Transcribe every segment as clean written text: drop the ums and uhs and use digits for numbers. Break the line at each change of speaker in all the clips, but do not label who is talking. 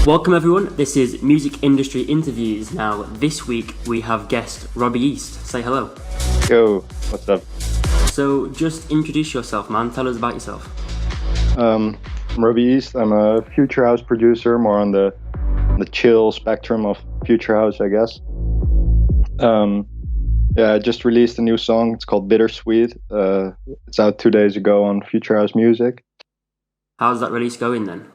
Welcome everyone, this is Music Industry Interviews. Now this week we have guest Robby East. Say hello.
Yo, what's up?
So just introduce yourself, man. Tell us about yourself.
I'm Robby East. I'm a future house producer, more on the chill spectrum of future house, I guess. I just released a new song. It's called Bittersweet. It's out 2 days ago on Future House Music.
How's that release going then?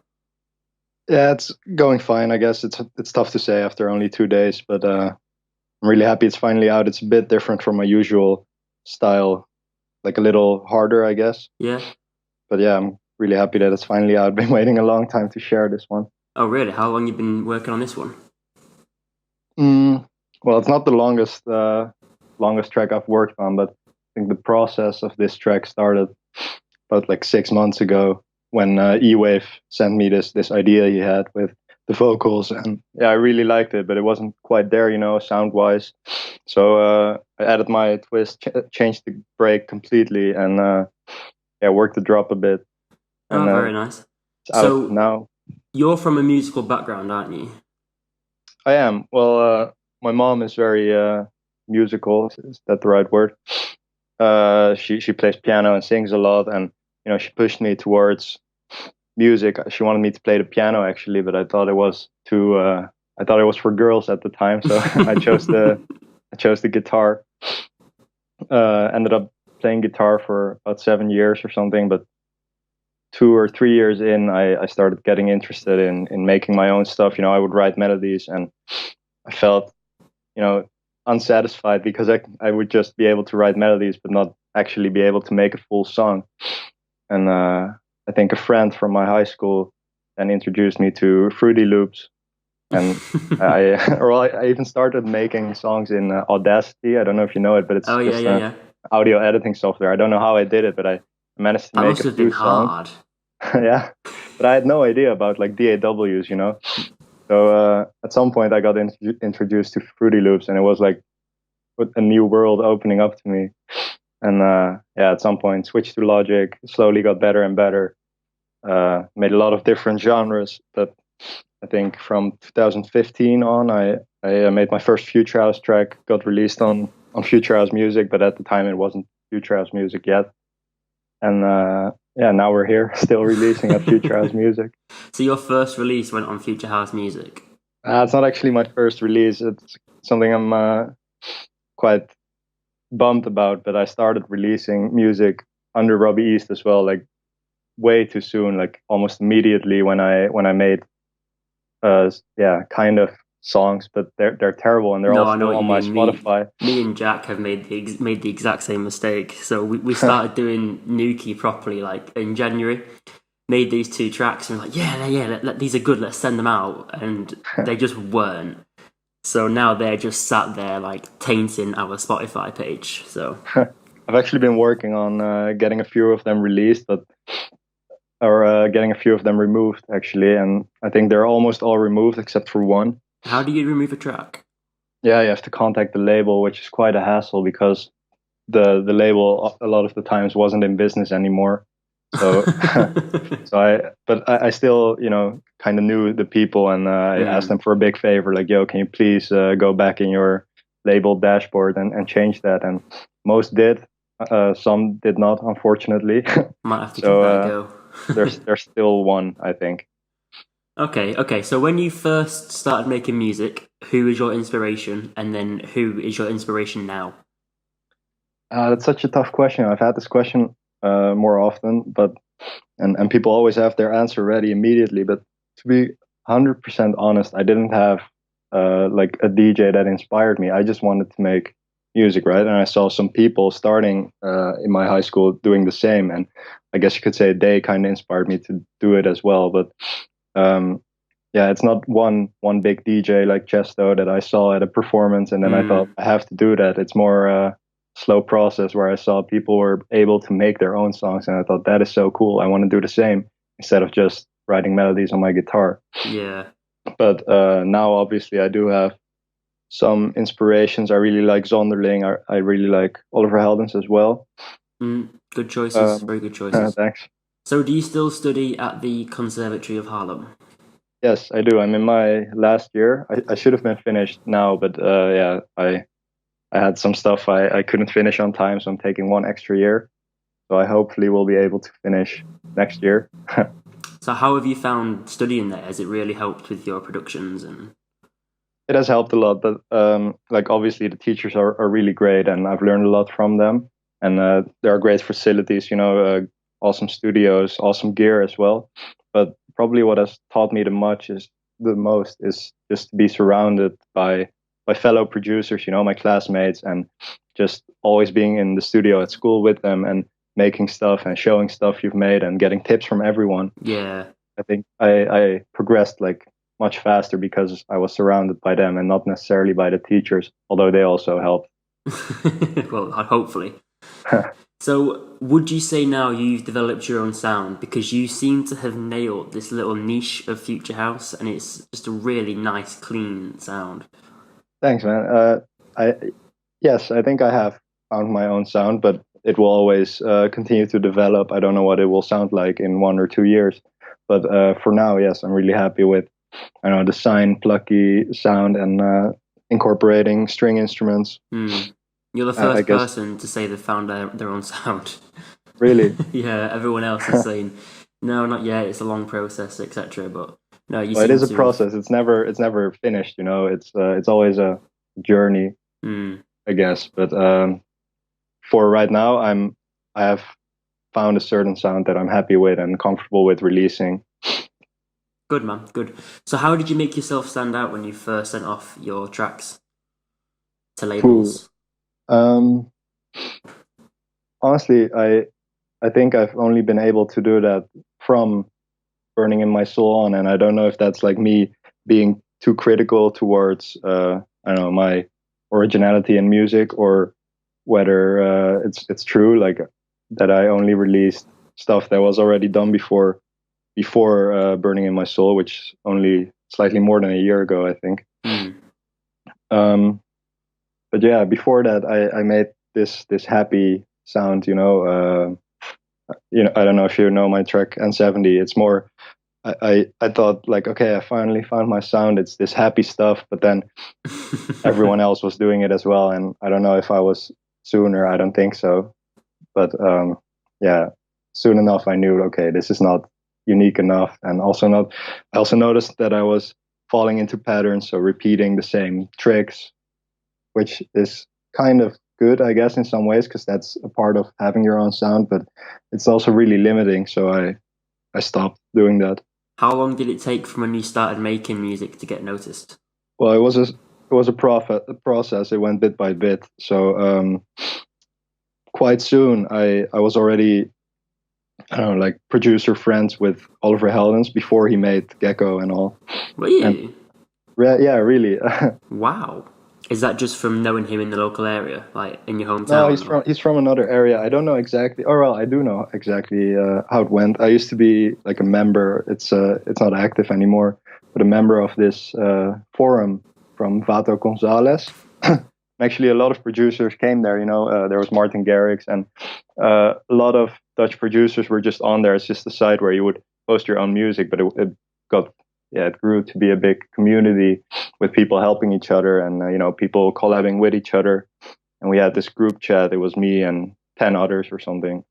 Yeah, it's going fine. I guess it's tough to say after only 2 days, but I'm really happy it's finally out. It's a bit different from my usual style, like a little harder, I guess.
Yeah.
But yeah, I'm really happy that it's finally out. I've been waiting a long time to share this one.
Oh really? How long you been working on this one?
Well, it's not the longest track I've worked on, but I think the process of this track started about like 6 months ago when E-Wave sent me this idea he had with the vocals, and yeah, I really liked it, but it wasn't quite there, sound wise. So I added my twist, changed the break completely, and worked the drop a bit.
And, very nice.
It's out now.
You're from a musical background, aren't you?
I am. Well, my mom is very musical. Is that the right word? She plays piano and sings a lot, and she pushed me towards music. She wanted me to play the piano actually, but I thought it was for girls at the time, so I chose the guitar. Ended up playing guitar for about 7 years or something, but 2 or 3 years in, I started getting interested in making my own stuff. I would write melodies, and I felt, unsatisfied because I would just be able to write melodies, but not actually be able to make a full song. And I think a friend from my high school then introduced me to Fruity Loops, and I even started making songs in Audacity. I don't know if you know it, but it's audio editing software. I don't know how I did it, but I managed to make a few songs. Yeah, but I had no idea about like DAWs, So at some point I got introduced to Fruity Loops, and it was like a new world opening up to me. And at some point switched to Logic, slowly got better and better. Made a lot of different genres, but I think from 2015 on, I made my first Future House track, got released on Future House Music, but at the time it wasn't Future House Music yet. And now we're here, still releasing at Future House Music.
So your first release went on Future House Music?
It's not actually my first release. It's something I'm quite bummed about, but I started releasing music under Robby East as well, like way too soon, like almost immediately when I made kind of songs, but they're terrible, and they're all still on my Spotify.
Me and Jack have made the exact same mistake. So we started doing Nuki properly like in January. Made these 2 tracks and we're like, these are good, let's send them out, and they just weren't. So now they're just sat there like tainting our Spotify page. So
I've actually been working on getting a few of them released, or getting a few of them removed actually, and I think they're almost all removed except for one.
How do you remove a track?
Yeah, you have to contact the label, which is quite a hassle because the label a lot of the times wasn't in business anymore. So I still, kind of knew the people, and I asked them for a big favor, like, yo, can you please go back in your label dashboard and change that? And most did, some did not, unfortunately.
Might have to give that a go.
there's still one, I think.
Okay. So when you first started making music, who was your inspiration, and then who is your inspiration now?
That's such a tough question. I've had this question more often, but and people always have their answer ready immediately. But to be 100% honest, I didn't have like a DJ that inspired me. I just wanted to make music, right? And I saw some people starting in my high school doing the same, and I guess you could say they kind of inspired me to do it as well. But it's not one big DJ like Chesto that I saw at a performance and then I thought I have to do that. It's more slow process where I saw people were able to make their own songs, and I thought that is so cool. I want to do the same instead of just writing melodies on my guitar.
Yeah.
But now obviously I do have some inspirations. I really like Thunderlink. I really like Oliver Heldens as well.
Good choices. Very good choices.
Thanks.
So do you still study at the Conservatory of Haarlem?
Yes, I do. I'm in my last year. I should have been finished now, but yeah, I had some stuff I couldn't finish on time, so I'm taking one extra year. So I hopefully will be able to finish next year.
So how have you found studying there? Has it really helped with your productions and?
It has helped a lot, but like obviously the teachers are really great, and I've learned a lot from them. And there are great facilities, awesome studios, awesome gear as well. But probably what has taught me the most is just to be surrounded by fellow producers, my classmates, and just always being in the studio at school with them and making stuff and showing stuff you've made and getting tips from everyone.
Yeah.
I think I progressed like much faster because I was surrounded by them and not necessarily by the teachers, although they also helped.
Well, hopefully. So, would you say now you've developed your own sound because you seem to have nailed this little niche of future house, and it's just a really nice, clean sound?
Thanks, man. I Yes, I think I have found my own sound, but it will always continue to develop. I don't know what it will sound like in 1 or 2 years, but for now, yes, I'm really happy with the sine plucky sound and incorporating string instruments.
You're the
I
first
guess
person to say they found their own sound.
really.
Yeah, everyone else is saying, no, not yet, it's a long process, etc. But no, you
Well, it
seem
is a
to have.
process. It's never finished. It's always a journey,
Mm,
I guess. But for right now, I have found a certain sound that I'm happy with and comfortable with releasing.
good, man, good. So, how did you make yourself stand out when you first sent off your tracks to
Ooh,
labels?
um, honestly, I think I've only been able to do that from Burning in My Soul on, and I don't know if that's like me being too critical towards I don't know, my originality in music, or whether it's true, like that I only released stuff that was already done before Burning in My Soul, which only slightly more than a year ago, I think.
Mm.
Um, but yeah, before that, I made this happy sound. I don't know if you know my track N70. It's more. I thought like, okay, I finally found my sound. It's this happy stuff, but then everyone else was doing it as well, and I don't know if I was sooner. I don't think so, but yeah, soon enough I knew, okay, this is not unique enough, and also not. I also noticed that I was falling into patterns, so repeating the same tricks, which is kind of good, I guess, in some ways, because that's a part of having your own sound, but it's also really limiting. So I stopped doing that.
How long did it take from when you started making music to get noticed?
Well, a process. It went bit by bit. So quite soon, I was already, I don't know, like producer friends with Oliver Heldens before he made Gecko and all.
Were
And
you?
yeah, really.
Wow. Is that just from knowing him in the local area, like in your
No,
hometown? Or?
he's from another area. I don't know exactly. Or well, I do know exactly how it went. I used to be like a member. It's not active anymore, but a member of this forum from Vato Gonzalez. Actually, a lot of producers came there. There was Martin Garrix, and a lot of Dutch producers were just on there. It's just a site where you would post your own music, but it got, yeah, it grew to be a big community with people helping each other, and people collabing with each other. And we had this group chat. It was me and 10 others or something.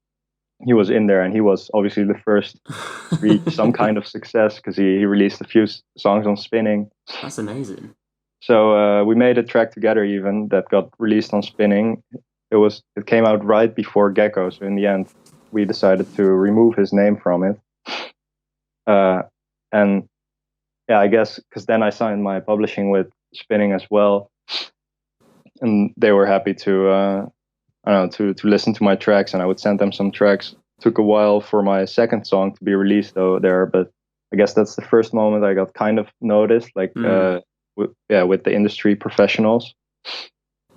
He was in there, and he was obviously the first to reach some kind of success because he released a few songs on Spinning.
That's amazing.
So we made a track together even that got released on Spinning. It came out right before Gecko, so in the end we decided to remove his name from it. And yeah, I guess because then I signed my publishing with Spinning as well, and they were happy to I don't know, to listen to my tracks, and I would send them some tracks. Took a while for my second song to be released though there, but I guess that's the first moment I got kind of noticed, like with the industry professionals.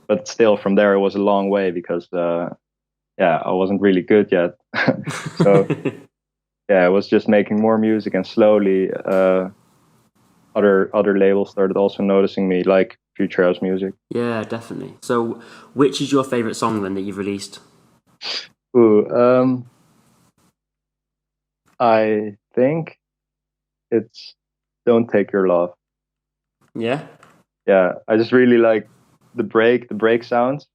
But still, from there it was a long way because I wasn't really good yet. So yeah, I was just making more music, and slowly other labels started also noticing me, like Future House Music.
Yeah, definitely. So, which is your favorite song then that you've released?
Ooh, I think it's "Don't Take Your Love."
Yeah.
Yeah, I just really like the break sounds.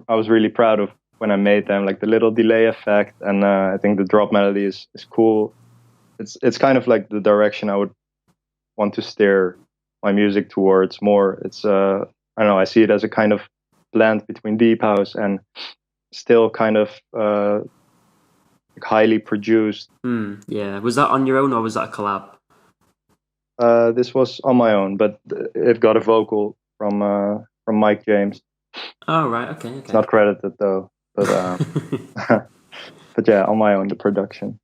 I was really proud of when I made them, like the little delay effect, and I think the drop melody is cool. It's kind of like the direction I would want to steer my music towards more. It's I don't know, I see it as a kind of blend between deep house and still kind of highly produced.
Yeah. Was that on your own or was that a collab?
This was on my own, but it got a vocal from Mike James.
Oh, right. Okay.
It's not credited though, but but yeah, on my own, the production.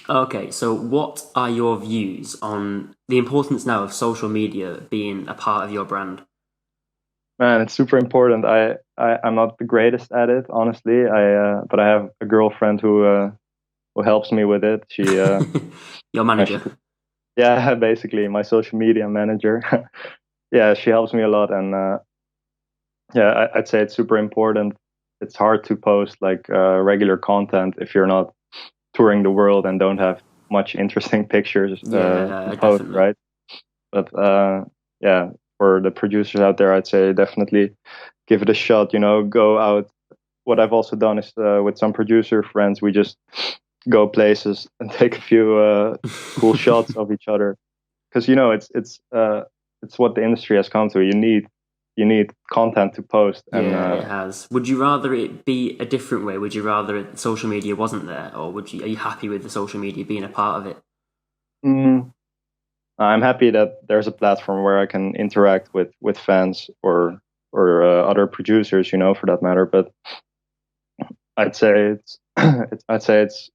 Okay, so what are your views on the importance now of social media being a part of your brand?
Man, it's super important. I'm not the greatest at it, honestly. But I have a girlfriend who helps me with it. She
Your manager.
yeah, basically my social media manager. Yeah, she helps me a lot, and yeah, I'd say it's super important. It's hard to post like regular content if you're not touring the world and don't have much interesting pictures
Yeah,
to post,
definitely.
right? But yeah, for the producers out there, I'd say definitely give it a shot. Go out. What I've also done is with some producer friends, we just go places and take a few cool shots of each other, because it's what the industry has come to. You need content to post, and
Yeah, it has. Would you rather it be a different way? Would you rather social media wasn't there, or are you happy with the social media being a part of it?
mm, I'm happy that there's a platform where I can interact with fans or other producers, for that matter. But I'd say it's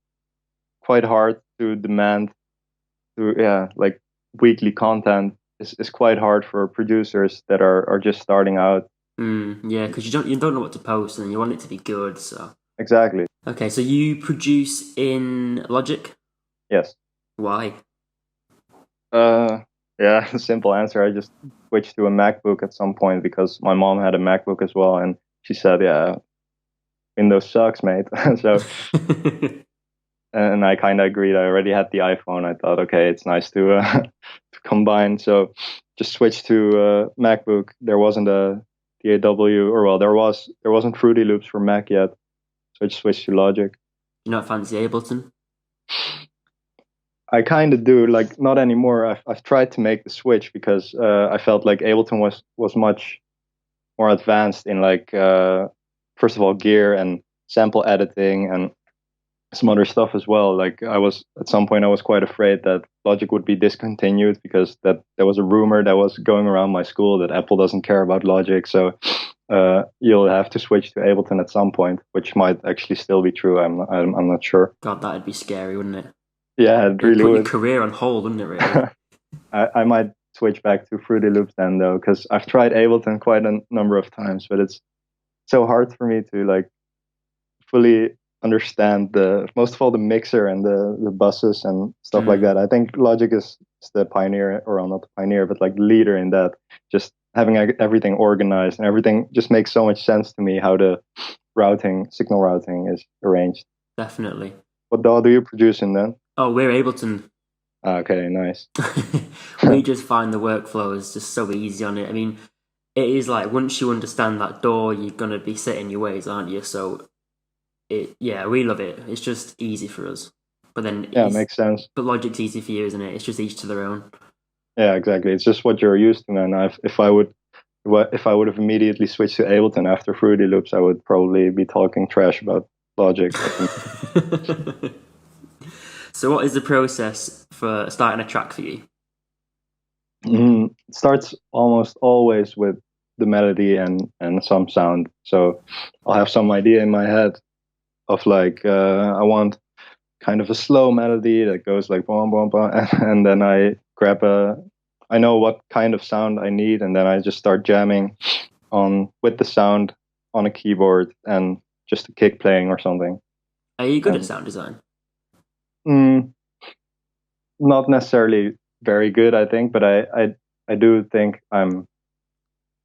quite hard to demand to like weekly content is quite hard for producers that are just starting out.
Yeah, because you don't know what to post and you want it to be good. So
Exactly.
okay, so you produce in Logic.
Yes.
Why?
Uh, yeah. Simple answer. I just switched to a MacBook at some point because my mom had a MacBook as well, and she said, "Yeah, Windows sucks, mate." So, and I kind of agreed. I already had the iPhone. I thought, okay, it's nice to to combine. So, just switched to MacBook. There wasn't a DAW, or well, there wasn't Fruity Loops for Mac yet, so I just switched to Logic.
You not fancy Ableton?
I kind of do, like not anymore. I've tried to make the switch because I felt like Ableton was much more advanced in like first of all gear and sample editing and some other stuff as well. Like I was at some point I was quite afraid that Logic would be discontinued because that there was a rumor that was going around my school that Apple doesn't care about Logic. So you'll have to switch to Ableton at some point, which might actually still be true. I'm not sure.
God, that'd be scary, wouldn't it?
Yeah, it
It'd
really
put your
would.
career on hold, wouldn't it? Really?
I might switch back to Fruity Loops then though, because I've tried Ableton quite a number of times, but it's so hard for me to like fully understand the most of all the mixer and the buses and stuff like that. I think Logic is the pioneer, or well, not the pioneer, but like the leader in that. Just having everything organized and everything just makes so much sense to me how the signal routing is arranged.
Definitely.
What DAW do you produce in then?
Oh, we're Ableton.
Okay, nice.
We just find the workflow is just so easy on it. I mean, it is like once you understand that door, you're gonna be set in your ways, aren't you? So yeah, we love it. It's just easy for us. But then
Yeah, makes sense.
but Logic's easy for you, isn't it? It's just each to their own.
Yeah, exactly. It's just what you're used to, man. If I would have immediately switched to Ableton after Fruity Loops, I would probably be talking trash about Logic.
So, what is the process for starting a track for you?
It starts almost always with the melody and some sound. So I'll have some idea in my head of like I want kind of a slow melody that goes like boom boom boom, and then I know what kind of sound I need, and then I just start jamming on with the sound on a keyboard and just a kick playing or something.
Are you good at
And
sound design?
mm, not necessarily very good, I think, but I do think I'm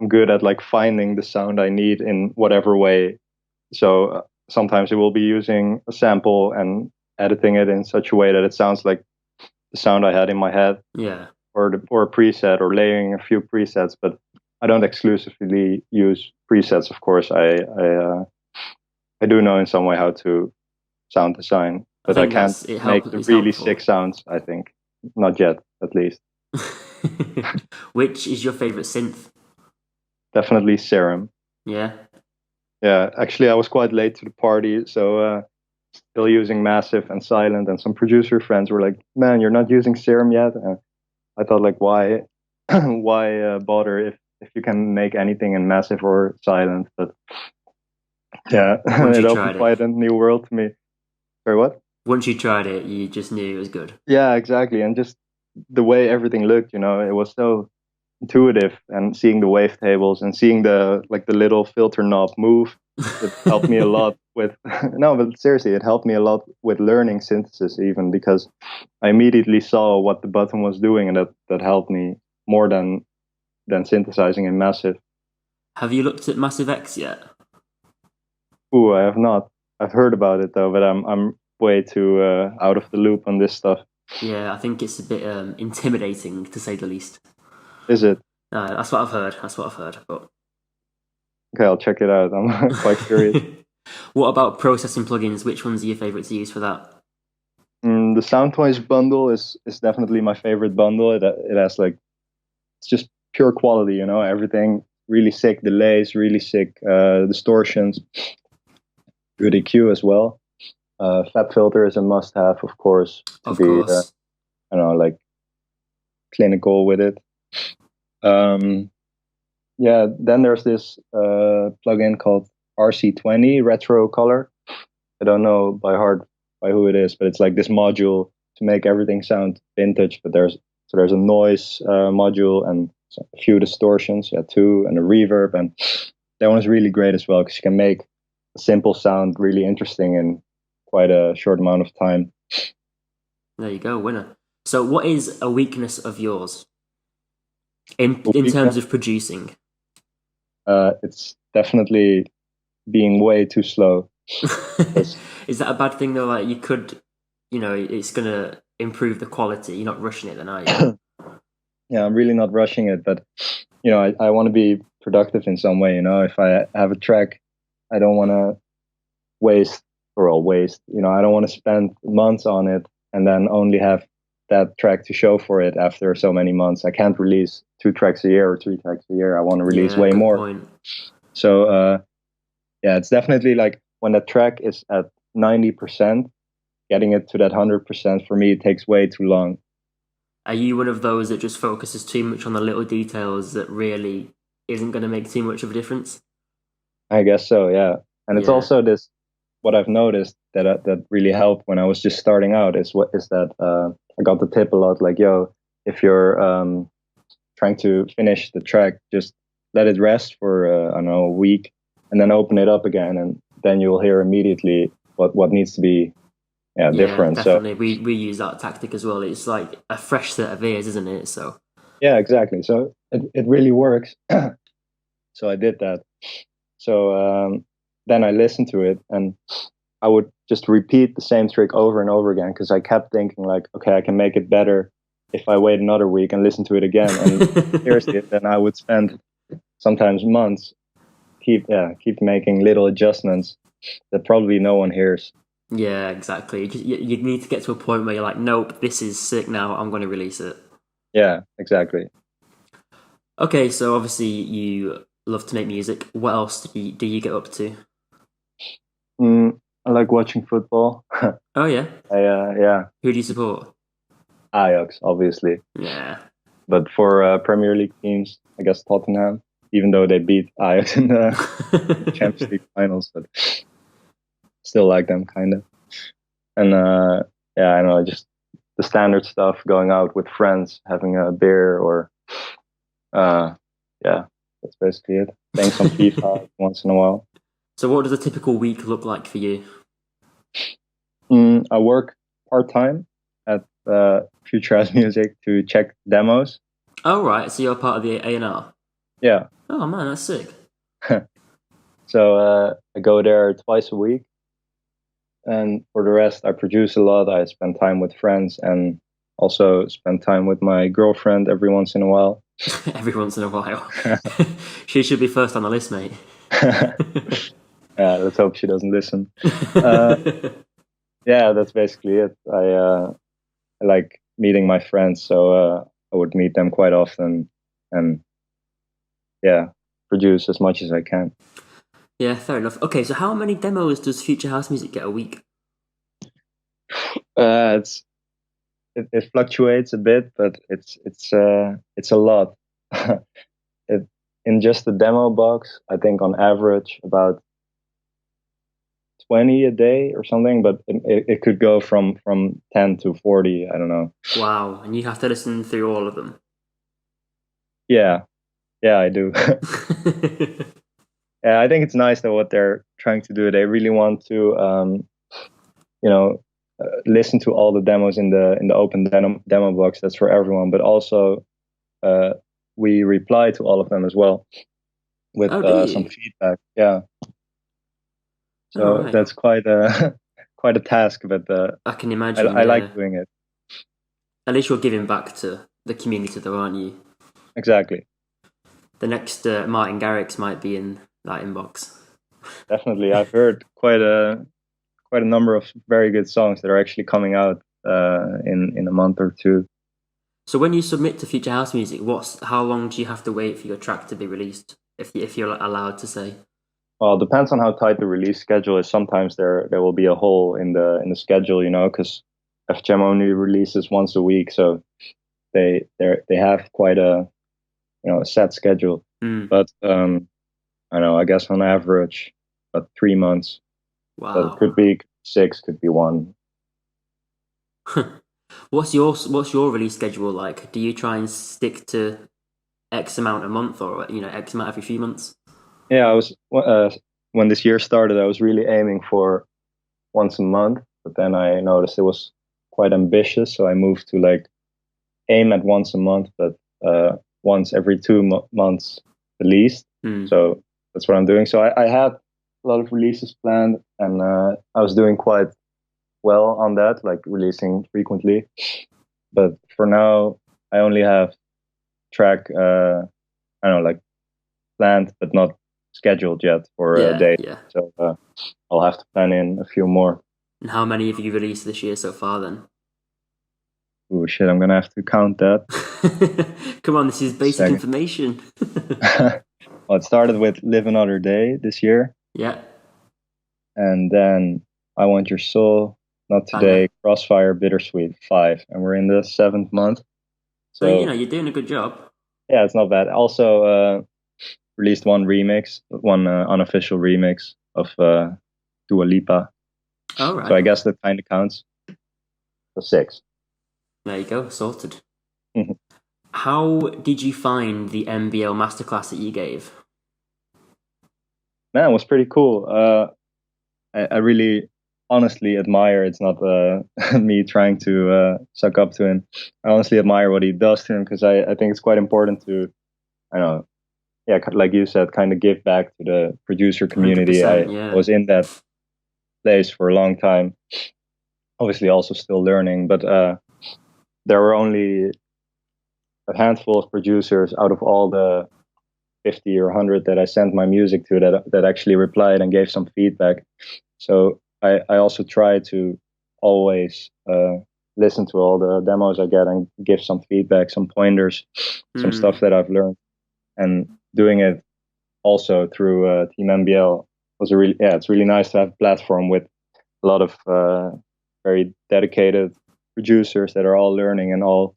good at like finding the sound I need in whatever way. So sometimes it will be using a sample and editing it in such a way that it sounds like the sound I had in my head,
Yeah.
or a preset, or layering a few presets. But I don't exclusively use presets. Of course, I do know in some way how to sound design,
I
but I
think
can't
that's it.
make the
It's
really sick
helpful.
sounds. I think not yet, at least.
Which is your favorite synth?
Definitely Serum.
Yeah.
Yeah, actually, I was quite late to the party, so still using Massive and Silent, and some producer friends were like, "Man, you're not using Serum yet." I thought, like, why, why bother if you can make anything in Massive or Silent? But yeah,
Once you
it opened
tried it.
quite a new world to me. Sorry, what?
Once you tried it, you just knew it was good.
Yeah, exactly, and just the way everything looked, it was so intuitive, and seeing the wavetables and seeing the little filter knob move, it helped me a lot with no, but seriously, it helped me a lot with learning synthesis, even because I immediately saw what the button was doing, and that helped me more than synthesizing in Massive.
Have you looked at Massive X yet?
Ooh, I have not. I've heard about it though, but I'm way too out of the loop on this stuff.
Yeah, I think it's a bit intimidating to say the least.
Is it?
That's what I've heard. That's what I've heard. But
Okay, I'll check it out. I'm quite curious.
what about processing plugins? Which ones are your favorite to use for that?
The Soundtoys bundle is definitely my favorite bundle. It has like, it's just pure quality, everything really sick delays, really sick distortions, good EQ as well. Fab filter is a must-have, of course, to
Of
be
course.
I don't know, like, clinical with it. Yeah, then there's this plugin called RC20 Retro Color. I don't know by heart by who it is, but it's like this module to make everything sound vintage. But there's a noise module and a few distortions, yeah, two, and a reverb, and that one is really great as well because you can make a simple sound really interesting in quite a short amount of time.
There you go, winner. So, what is a weakness of yours in terms
Weakness,
of producing?
it's definitely being way too slow.
Is that a bad thing though? Like you could, it's gonna improve the quality. You're not rushing it, then are you?
Yeah, I'm really not rushing it, but I want to be productive in some way. If I have a track, I don't want to waste or all waste. I don't want to spend months on it and then only have that track to show for it after so many months. I can't release 2 tracks a year or 3 tracks a year. I want to release
Yeah,
way
good
more.
point.
So yeah, it's definitely like when the track is at 90%, getting it to that 100% for me, it takes way too long.
Are you one of those that just focuses too much on the little details that really isn't going to make too much of a difference?
I guess so, yeah. And it's
Yeah,
also this, what I've noticed that really helped when I was just starting out is that I got the tip a lot, like, yo, if you're trying to finish the track, just let it rest for I don't know, a week, and then open it up again, and then you will hear immediately what needs to be, yeah,
yeah,
different. So
definitely. We use that tactic as well. It's like a fresh set of ears, isn't it? So
yeah, exactly. So it really works. So I did that. So then I listened to it, and I would just repeat the same trick over and over again because I kept thinking, like, okay, I can make it better if I wait another week and listen to it again. And seriously, then I would spend sometimes months keep making little adjustments that probably no one hears.
yeah, exactly. You need to get to a point where you're like, nope, this is sick now. I'm going to release it.
Yeah, exactly.
Okay, so obviously you love to make music. What else do you get up to?
I like watching football.
Oh yeah,
Yeah,
who do you support?
Ajax, obviously.
Yeah,
But for Premier League teams, I guess Tottenham, even though they beat Ajax in the Champions League finals, but still like them kind of. And yeah, I know, just the standard stuff, going out with friends, having a beer, or uh, yeah, that's basically it. Playing some FIFA once in a while.
So what does a typical week look like for you?
I work part time at Future House Music to check demos.
Oh right, so you're part of the A&R.
Yeah,
Oh man, that's sick.
so I go there twice a week, and for the rest, I produce a lot. I spend time with friends, and also spend time with my girlfriend every once in a while.
Every once in a while. She should be first on the list, mate.
Let's hope she doesn't listen. Yeah, that's basically it. I like meeting my friends, so I would meet them quite often, and yeah, produce as much as I can.
Yeah, fair enough. Okay, so how many demos does Future House Music get a week?
It fluctuates a bit, but it's a lot. In just the demo box, I think on average about 20 a day or something, but it could go from 10 to 40. I don't know.
Wow, and you have to listen through all of them.
Yeah, I do. Yeah, I think it's nice that what they're trying to do. They really want to, listen to all the demos in the open demo box. That's for everyone, but also we reply to all of them as well with some feedback. Yeah. So that's quite a quite a task, but
I can imagine.
I like doing it.
At least you're giving back to the community, though, aren't you?
Exactly.
The next Martin Garrix might be in that inbox.
Definitely, I've heard quite a number of very good songs that are actually coming out in a month or two.
So when you submit to Future House Music, how long do you have to wait for your track to be released, if you're allowed to say?
Well, it depends on how tight the release schedule is. Sometimes there will be a hole in the schedule, because FGM only releases once a week, so they have quite a a set schedule. But I know, I guess on average about 3 months.
Wow.
So it could be 6, could be 1.
What's your release schedule like? Do you try and stick to X amount a month, or X amount every few months?
Yeah, I was when this year started, I was really aiming for once a month, but then I noticed it was quite ambitious, so I moved to aim at once a month, but once every 2 months at least. So that's what I'm doing. So I had a lot of releases planned, and I was doing quite well on that, like releasing frequently. But for now, I only have track planned but not scheduled yet for a day.
Yeah.
So I'll have to plan in a few more.
And how many have you released this year so far then?
Oh shit, I'm gonna have to count that.
Come on, this is basic information.
Well, it started with Live Another Day this year.
Yeah.
And then I Want Your Soul, Not Today, Crossfire, Bittersweet, 5. And we're in the 7th month.
So you're doing a good job.
Yeah, it's not bad. Also released one unofficial remix of Dua Lipa.
Oh, right.
So I guess that kind of counts. So 6.
There you go, sorted. How did you find the MDL Masterclass that you gave?
Man, it was pretty cool. I really honestly admire. It's not me trying to suck up to him. I honestly admire what he does to him, because I think it's quite important to, like you said, kind of give back to the producer community. I was in that place for a long time. Obviously, also still learning, but there were only a handful of producers out of all the 50 or 100 that I sent my music to that actually replied and gave some feedback. So I also try to always listen to all the demos I get and give some feedback, some pointers, some stuff that I've learned. And doing it also through Team MBL was it's really nice to have a platform with a lot of very dedicated producers that are all learning and all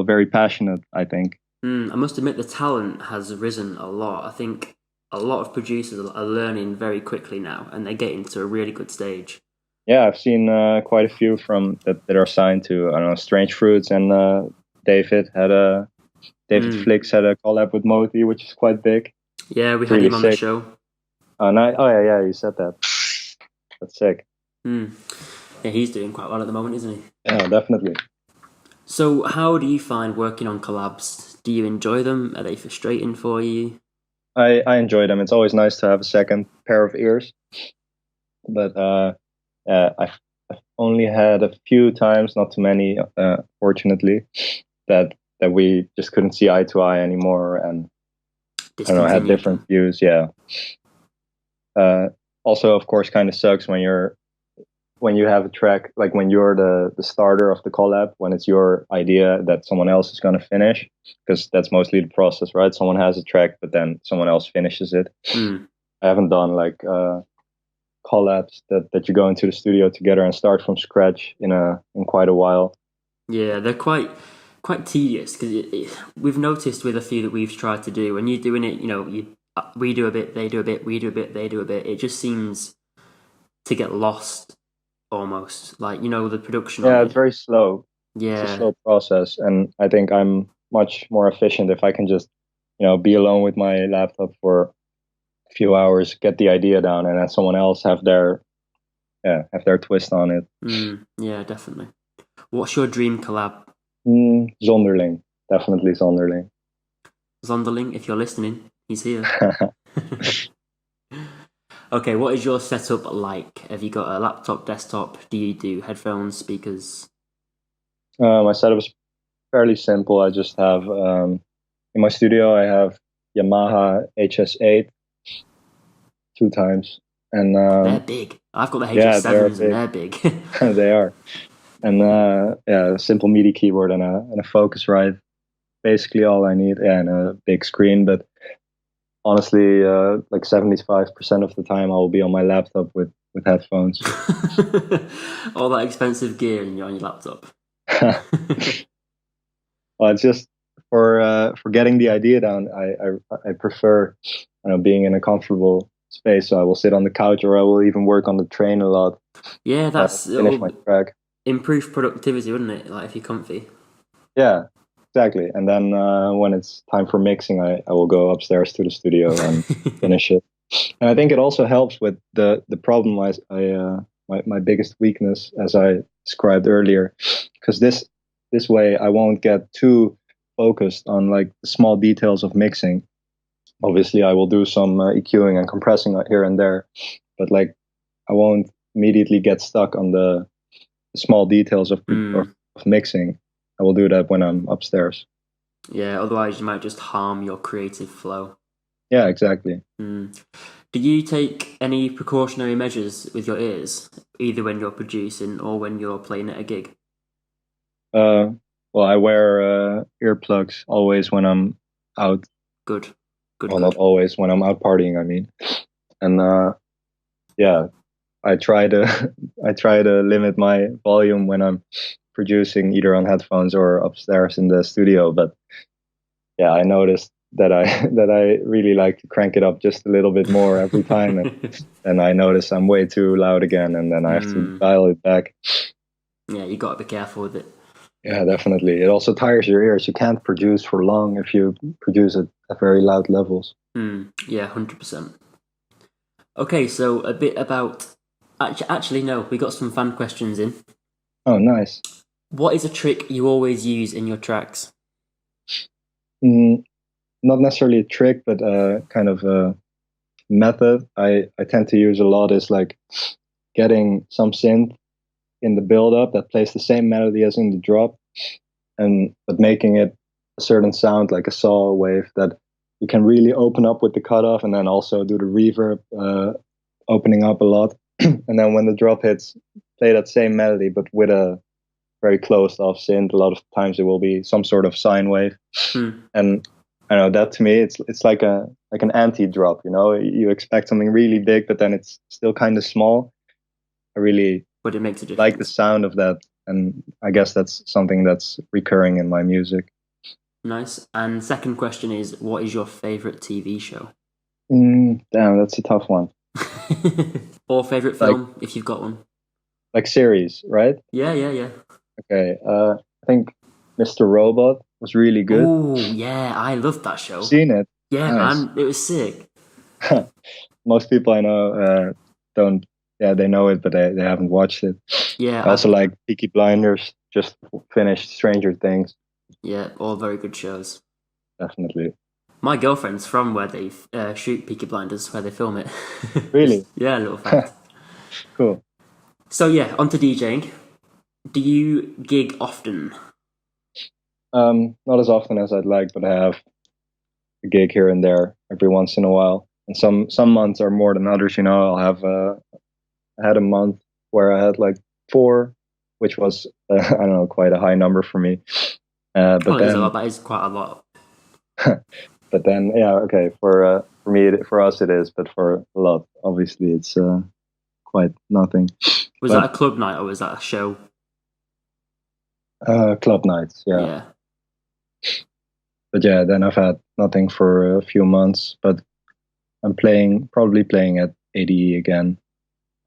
very passionate, I think.
I must admit the talent has risen a lot. I think a lot of producers are learning very quickly now, and they're getting to a really good stage.
Yeah, I've seen quite a few from that are signed to, I don't know, Strange Fruits, and David Flicks had a collab with Moti, which is quite big.
Yeah, we had him on the show.
Oh, nice. Oh yeah, you said that. That's sick.
Yeah, he's doing quite well at the moment, isn't he?
Yeah, definitely.
So how do you find working on collabs? Do you enjoy them? Are they frustrating for you?
I enjoy them. It's always nice to have a second pair of ears. But I only had a few times, not too many, fortunately, that we just couldn't see eye to eye anymore, and I don't know, had different views. Yeah. Also, of course, kind of sucks when you have a track, like when you're the starter of the collab, when it's your idea that someone else is going to finish, because that's mostly the process, right? Someone has a track, but then someone else finishes it. I haven't done like collabs that you go into the studio together and start from scratch in quite a while.
Yeah, they're quite tedious, because we've noticed with a few that we've tried to do, when you're doing it, we do a bit, they do a bit, we do a bit, they do a bit. It just seems to get lost almost, like, the production.
Yeah, it's very slow.
Yeah,
it's a slow process, and I think I'm much more efficient if I can just be alone with my laptop for a few hours, get the idea down, and then someone else have their twist on it.
Yeah, definitely. What's your dream collab?
Thunderlink, definitely Thunderlink.
Thunderlink, if you're listening, he's here. Okay, what is your setup like? Have you got a laptop, desktop? Do you do headphones, speakers?
My setup is fairly simple. I just have in my studio I have Yamaha HS8 2 times, and
they're big. I've got the HS7s, and they're big.
They are, and a simple MIDI keyboard and a Focusrite. Basically all I need, and a big screen. But honestly, like 75% of the time, I will be on my laptop with headphones.
All that expensive gear, and you're on your laptop.
Well, it's just for getting the idea down. I prefer being in a comfortable space. So I will sit on the couch, or I will even work on the train a lot.
Yeah, that's
finish my track.
Improve productivity, wouldn't it? Like if you're comfy.
Yeah, exactly. And then when it's time for mixing, I will go upstairs to the studio and finish it. And I think it also helps with the problem. My biggest weakness, as I described earlier, because this way I won't get too focused on like the small details of mixing. Obviously, I will do some EQing and compressing here and there, but like I won't immediately get stuck on the small details of mixing. I will do that when I'm upstairs.
Yeah, otherwise you might just harm your creative flow.
Yeah, exactly.
Do you take any precautionary measures with your ears, either when you're producing or when you're playing at a gig?
Well, I wear earplugs always when I'm out.
Good.
Well, not always, when I'm out partying, I mean. And yeah, I try to limit my volume when I'm producing, either on headphones or upstairs in the studio. But yeah, I noticed that I really like to crank it up just a little bit more every time, and I notice I'm way too loud again, and then I have to dial it back.
Yeah, you got to be careful with it.
Yeah, definitely. It also tires your ears. You can't produce for long if you produce it at very loud levels.
Yeah, 100%. Okay, so a bit about... Actually, no, we got some fan questions in.
Oh, nice.
What is a trick you always use in your tracks?
Not necessarily a trick, but kind of a method I tend to use a lot is like getting some synth in the build-up that plays the same melody as in the drop, but making it a certain sound, like a saw wave, that you can really open up with the cutoff, and then also do the reverb opening up a lot. And then when the drop hits, play that same melody, but with a very closed off synth. A lot of times it will be some sort of sine wave. And I know that to me, it's like an anti-drop. You expect something really big, but then it's still kind of small.
But it makes a difference.
Like the sound of that, and I guess that's something that's recurring in my music.
Nice. And second question is, what is your favorite TV show?
Damn, that's a tough one.
Or favorite film, if you've got one.
Like series, right?
Yeah.
Okay. I think Mr. Robot was really good.
Oh, yeah, I loved that show.
Seen it?
Yeah, nice. Man, it was sick.
Most people I know don't. Yeah, they know it, but they haven't watched it.
Yeah.
I also like Peaky Blinders. Just finished Stranger Things.
Yeah, all very good shows.
Definitely.
My girlfriend's from where they shoot Peaky Blinders, where they film it.
Really?
Yeah, a little fact.
Cool.
So yeah, onto DJing. Do you gig often?
Not as often as I'd like, but I have a gig here and there every once in a while. And some months are more than others. I'll have I had a month where I had like four, which was I don't know, quite a high number for me. But
Oh, it is a
then
lot. That is quite a lot.
but then yeah, okay, for me, for us it is, but for a lot, obviously, it's quite nothing.
Was that
But
a club night or was that a show?
club nights, yeah.
Yeah.
But yeah, then I've had nothing for a few months. But I'm probably playing at ADE again.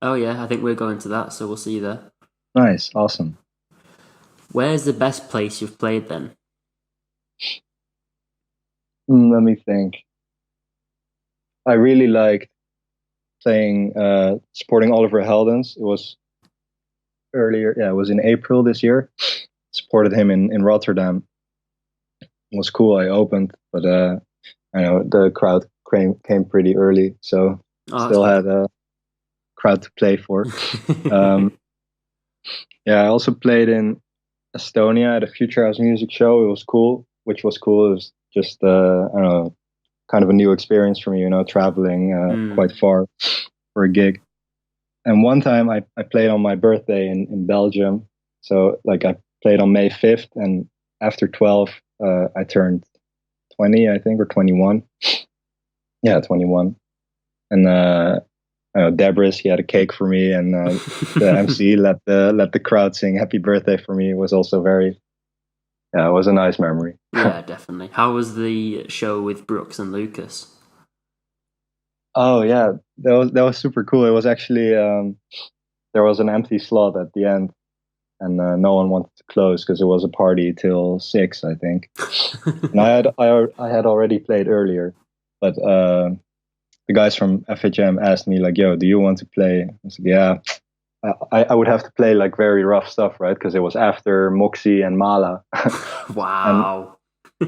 Oh yeah, I think we're going to that, so we'll see you there.
Nice, awesome.
Where's the best place you've played then?
Let me think. I really liked playing, supporting Oliver Heldens. It was earlier, yeah, it was in April this year. Supported him in Rotterdam. It was cool. I opened, but I know the crowd came pretty early, so
Oh, that's
still had a crowd to play for.
good.
Yeah, I also played in Estonia at a Future House music show. It was cool, which was cool. It was just I don't know, kind of a new experience for me, traveling quite far for a gig. And one time I played on my birthday in Belgium. So like I played on May 5th, and after 12 I turned 20, I think, or 21. Yeah, 21. And I know Debris, he had a cake for me, and the MC let the crowd sing "Happy Birthday" for me. It was also yeah, it was a nice memory.
Yeah, definitely. How was the show with Brooks and Lucas?
Oh yeah, that was super cool. It was actually there was an empty slot at the end, and no one wanted to close because it was a party till 6, I think. And I had already played earlier, but the guys from FHM asked me like, "Yo, do you want to play?" I was like, "Yeah." I would have to play like very rough stuff, right? Because it was after Moxie and Mala, and
Wow.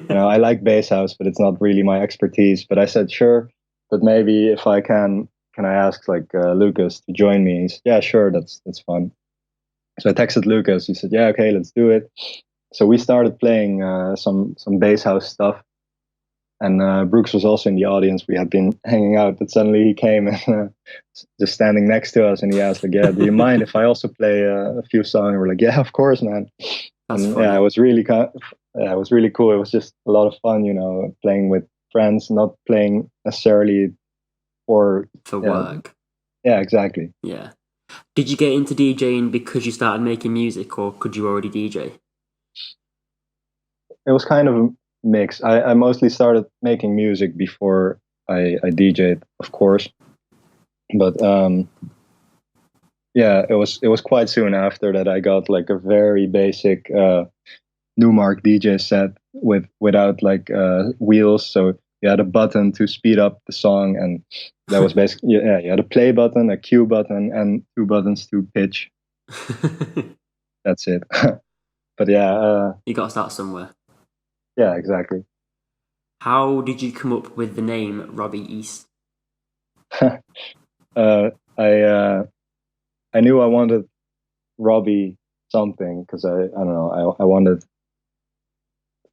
I like bass house, but it's not really my expertise. But I said sure, but maybe if I can I ask like Lucas to join me? He said, yeah, sure, that's fun. So I texted Lucas. He said, yeah, okay, let's do it. So we started playing some bass house stuff, and Brooks was also in the audience. We had been hanging out, but suddenly he came and just standing next to us, and he asked like, "Yeah, do you mind if I also play a few songs?" And we're like, "Yeah, of course, man."
That's
And
funny.
yeah, it was really cool. It was just a lot of fun, playing with friends, not playing necessarily for
For
yeah,
work.
yeah, exactly.
Yeah. Did you get into DJing because you started making music or could you already DJ?
It was kind of a mix. I mostly started making music before I DJed, of course, but yeah, it was quite soon after that I got like a very basic Numark DJ set without like wheels. So you had a button to speed up the song, and that was basically, yeah. You had a play button, a cue button, and two buttons to pitch. That's it. But yeah,
You got to start somewhere.
yeah, exactly.
How did you come up with the name Robby East?
uh, I knew I wanted Robbie something because I don't know, I wanted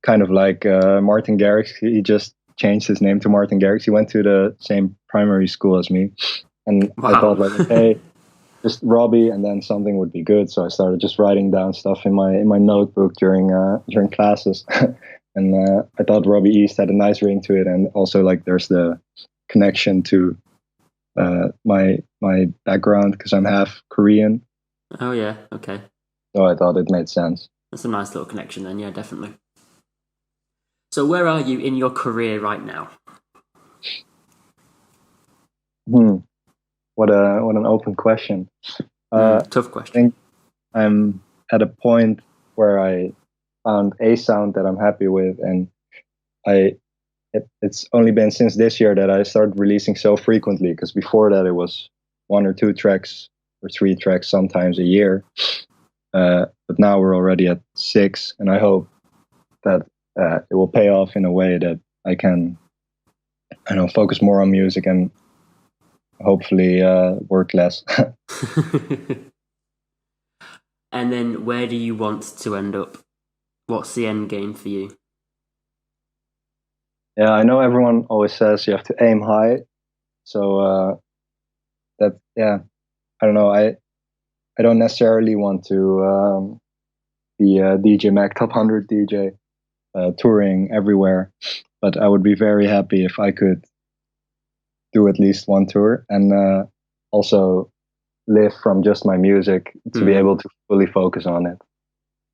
kind of like Martin Garrix. He just changed his name to Martin Garrix. He went to the same primary school as me, and I thought
Wow.
like, okay, just Robbie, and then something would be good. So I started just writing down stuff in my notebook during classes, and I thought Robbie East had a nice ring to it, and also like there's the connection to my background because I'm half Korean,
Oh yeah, okay.
so I thought it made sense.
That's a nice little connection then, yeah, definitely. So where are you in your career right now?
Hmm. What an open question.
Tough
I
question.
think I'm at a point where I found a sound that I'm happy with, and it's only been since this year that I started releasing so frequently. Because before that, it was one or two tracks or three tracks sometimes a year. But now we're already at 6, and I hope that it will pay off in a way that I can, I don't know, focus more on music and hopefully work less.
And then where do you want to end up? What's the end game for you?
Yeah, I know everyone always says you have to aim high. So that, yeah, I don't know. I don't necessarily want to be a DJ Mag Top 100 DJ touring everywhere, but I would be very happy if I could do at least one tour and also live from just my music to be able to fully focus on it.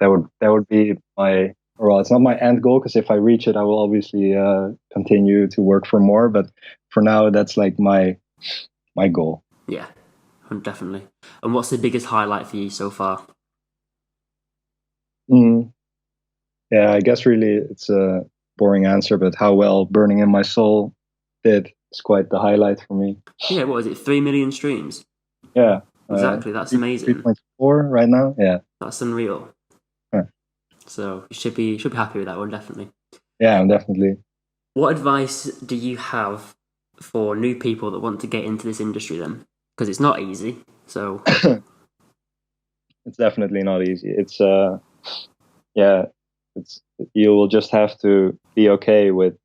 That would be my, well, it's not my end goal, because if I reach it, I will obviously continue to work for more. But for now, that's like my goal.
Yeah, definitely. And what's the biggest highlight for you so far?
Yeah, I guess really it's a boring answer, but how well Burning in My Soul did is quite the highlight for me.
Yeah, what is it? 3 million streams.
Yeah,
Exactly. That's amazing.
3.4 right now. Yeah,
that's unreal.
Huh.
So you should be happy with that one, definitely.
Yeah, definitely.
What advice do you have for new people that want to get into this industry then? Because it's not easy. So
It's definitely not easy. It's yeah, it's, you will just have to be okay with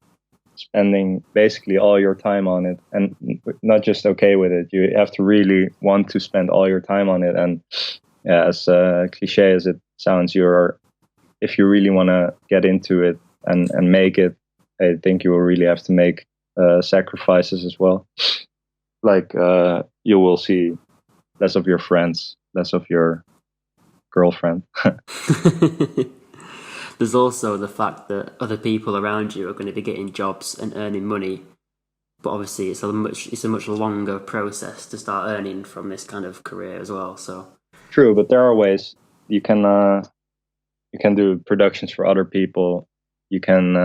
spending basically all your time on it, and not just okay with it. You have to really want to spend all your time on it. And yeah, as cliche as it sounds, if you really want to get into it and make it, I think you will really have to make sacrifices as well. Like you will see less of your friends, less of your girlfriend.
there's also the fact that other people around you are going to be getting jobs and earning money, but obviously it's a much longer process to start earning from this kind of career as well. So
True, but there are ways you can do productions for other people. You can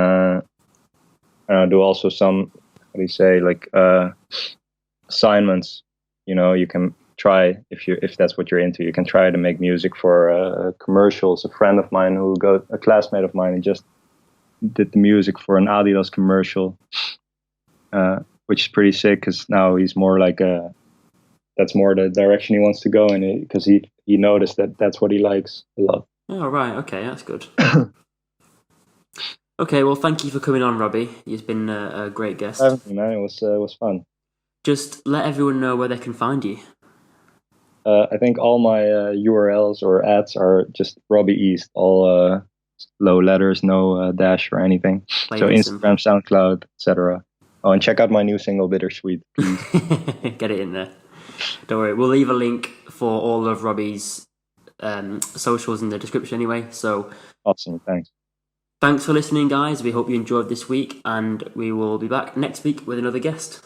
do also some, how do you say, like assignments. You can try, if that's what you're into, you can try to make music for commercials. A friend of mine a classmate of mine, he just did the music for an Adidas commercial, which is pretty sick, because now he's more like that's more the direction he wants to go in, because he noticed that that's what he likes a lot.
Oh, right, okay, that's good. Okay, well, thank you for coming on, Robby. You've been a great guest.
Man, it was fun.
Just let everyone know where they can find you.
I think all my URLs or ads are just Robby East, all low letters, no dash or anything. So Instagram, SoundCloud, etc. Oh, and check out my new single, Bittersweet, please.
Get it in there. Don't worry, we'll leave a link for all of Robby's socials in the description anyway. So
awesome, thanks.
Thanks for listening, guys. We hope you enjoyed this week, and we will be back next week with another guest.